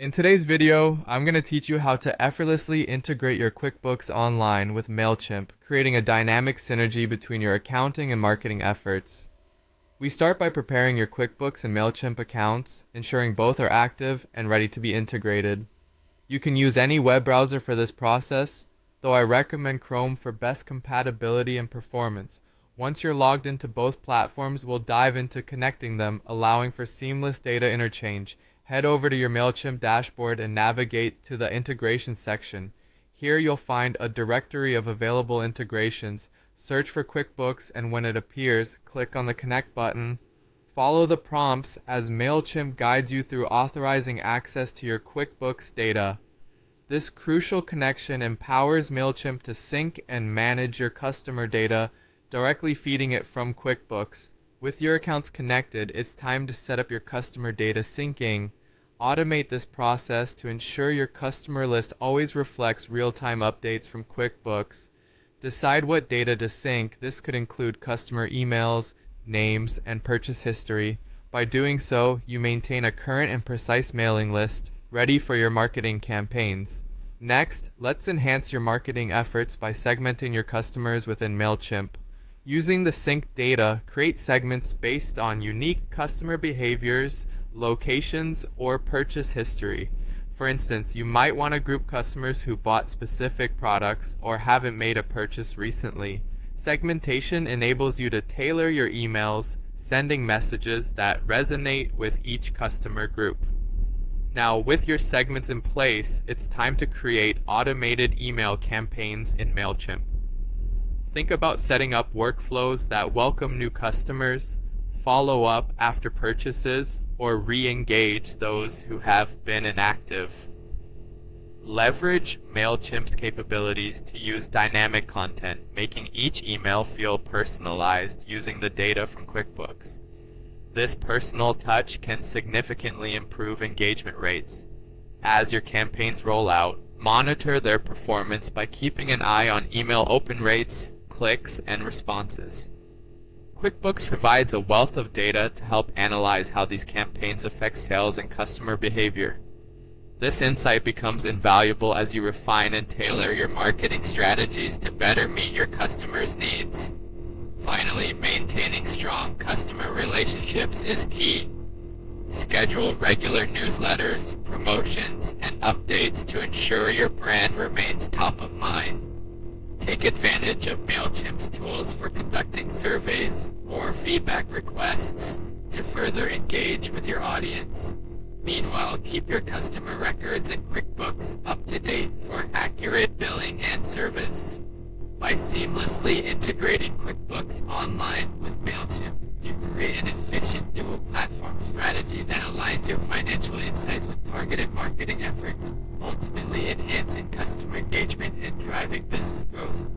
In today's video, I'm going to teach you how to effortlessly integrate your QuickBooks Online with Mailchimp, creating a dynamic synergy between your accounting and marketing efforts. We start by preparing your QuickBooks and Mailchimp accounts, ensuring both are active and ready to be integrated. You can use any web browser for this process, though I recommend Chrome for best compatibility and performance. Once you're logged into both platforms, we'll dive into connecting them, allowing for seamless data interchange. Head over to your Mailchimp dashboard and navigate to the integration section. Here you'll find a directory of available integrations. Search for QuickBooks, and when it appears, click on the Connect button. Follow the prompts as Mailchimp guides you through authorizing access to your QuickBooks data. This crucial connection empowers Mailchimp to sync and manage your customer data, directly feeding it from QuickBooks. With your accounts connected, it's time to set up your customer data syncing. Automate this process to ensure your customer list always reflects real-time updates from QuickBooks. Decide what data to sync. This could include customer emails, names, and purchase history. By doing so, you maintain a current and precise mailing list, ready for your marketing campaigns. Next, let's enhance your marketing efforts by segmenting your customers within Mailchimp. Using the synced data, create segments based on unique customer behaviors, locations, or purchase history. For instance, you might want to group customers who bought specific products or haven't made a purchase recently. Segmentation enables you to tailor your emails, sending messages that resonate with each customer group. Now, with your segments in place, it's time to create automated email campaigns in Mailchimp. Think about setting up workflows that welcome new customers, follow up after purchases, or re-engage those who have been inactive. Leverage Mailchimp's capabilities to use dynamic content, making each email feel personalized using the data from QuickBooks. This personal touch can significantly improve engagement rates. As your campaigns roll out, monitor their performance by keeping an eye on email open rates, clicks, and responses. QuickBooks provides a wealth of data to help analyze how these campaigns affect sales and customer behavior. This insight becomes invaluable as you refine and tailor your marketing strategies to better meet your customers' needs. Finally, maintaining strong customer relationships is key. Schedule regular newsletters, promotions, and updates to ensure your brand remains top of mind. Take advantage of Mailchimp's tools for conducting surveys or feedback requests to further engage with your audience. Meanwhile, keep your customer records in QuickBooks up to date for accurate billing and service. By seamlessly integrating QuickBooks Online with Mailchimp, you create an efficient dual-platform strategy that aligns your financial insights with targeted marketing efforts, ultimately enhancing customer engagement and driving business growth.